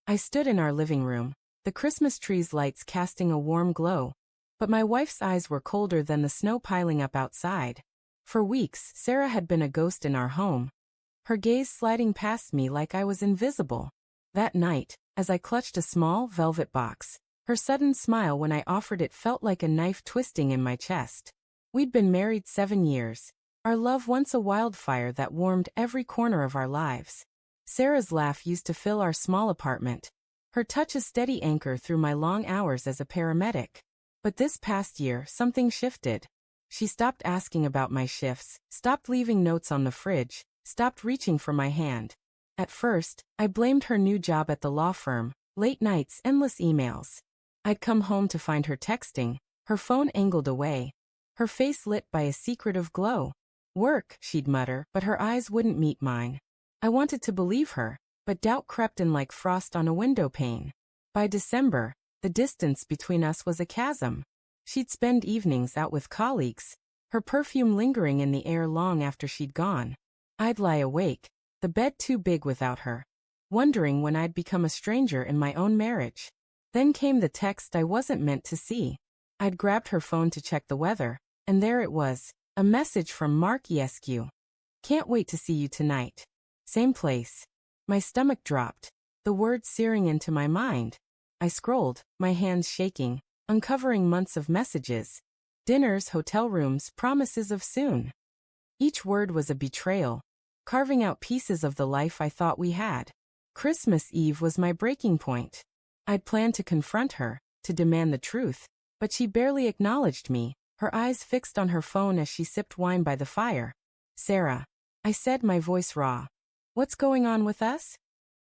I stood in our living room, the Christmas tree's lights casting a warm glow, but my wife's eyes were colder than the snow piling up outside. For weeks, Sarah had been a ghost in our home, her gaze sliding past me like I was invisible. That night, as I clutched a small, velvet box, her sudden smile when I offered it felt like a knife twisting in my chest. We'd been married 7 years, our love once a wildfire that warmed every corner of our lives. Sarah's laugh used to fill our small apartment, her touch a steady anchor through my long hours as a paramedic. But this past year, something shifted. She stopped asking about my shifts, stopped leaving notes on the fridge, stopped reaching for my hand. At first, I blamed her new job at the law firm, late nights, endless emails. I'd come home to find her texting, her phone angled away, her face lit by a secretive glow. Work, she'd mutter, but her eyes wouldn't meet mine. I wanted to believe her, but doubt crept in like frost on a window pane. By December, the distance between us was a chasm. She'd spend evenings out with colleagues, her perfume lingering in the air long after she'd gone. I'd lie awake, the bed too big without her, wondering when I'd become a stranger in my own marriage. Then came the text I wasn't meant to see. I'd grabbed her phone to check the weather, and there it was, a message from Mark Esq. Can't wait to see you tonight. Same place. My stomach dropped, the words searing into my mind. I scrolled, my hands shaking, uncovering months of messages. Dinners, hotel rooms, promises of soon. Each word was a betrayal, carving out pieces of the life I thought we had. Christmas Eve was my breaking point. I'd planned to confront her, to demand the truth, but she barely acknowledged me, her eyes fixed on her phone as she sipped wine by the fire. Sarah, I said, my voice raw. What's going on with us?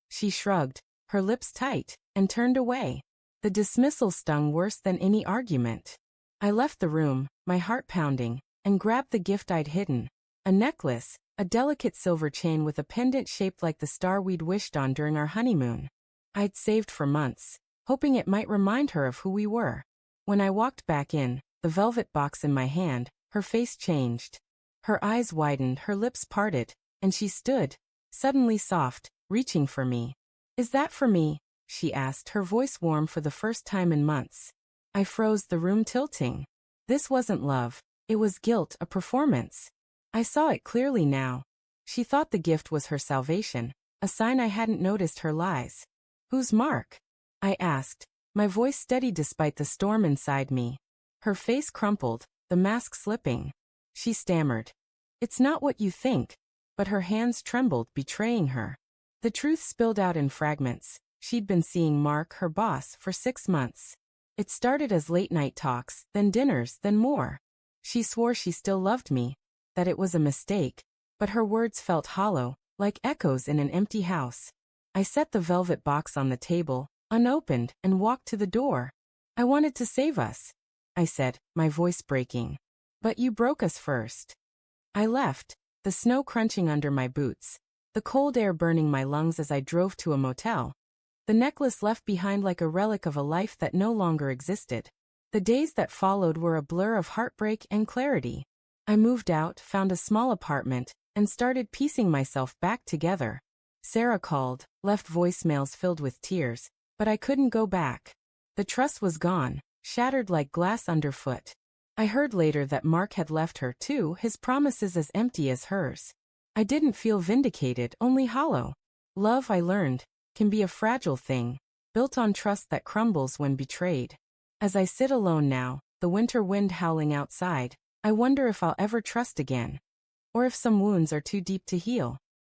She shrugged, her lips tight, and turned away. The dismissal stung worse than any argument. I left the room, my heart pounding, and grabbed the gift I'd hidden. A necklace, a delicate silver chain with a pendant shaped like the star we'd wished on during our honeymoon. I'd saved for months, hoping it might remind her of who we were. When I walked back in, the velvet box in my hand, her face changed. Her eyes widened, her lips parted, and she stood, suddenly soft, reaching for me. Is that for me? She asked, her voice warm for the first time in months. I froze, the room tilting. This wasn't love, it was guilt, a performance. I saw it clearly now. She thought the gift was her salvation, a sign I hadn't noticed her lies. Who's Mark? I asked, my voice steady despite the storm inside me. Her face crumpled, the mask slipping. She stammered. It's not what you think, but her hands trembled, betraying her. The truth spilled out in fragments. She'd been seeing Mark, her boss, for 6 months. It started as late-night talks, then dinners, then more. She swore she still loved me, that it was a mistake, but her words felt hollow, like echoes in an empty house. I set the velvet box on the table, unopened, and walked to the door. I wanted to save us, I said, my voice breaking. But you broke us first. I left, the snow crunching under my boots, the cold air burning my lungs as I drove to a motel. The necklace left behind like a relic of a life that no longer existed. The days that followed were a blur of heartbreak and clarity. I moved out, found a small apartment, and started piecing myself back together. Sarah called, left voicemails filled with tears, but I couldn't go back. The trust was gone, shattered like glass underfoot. I heard later that Mark had left her too, his promises as empty as hers. I didn't feel vindicated, only hollow. Love, I learned, can be a fragile thing, built on trust that crumbles when betrayed. As I sit alone now, the winter wind howling outside, I wonder if I'll ever trust again. Or if some wounds are too deep to heal.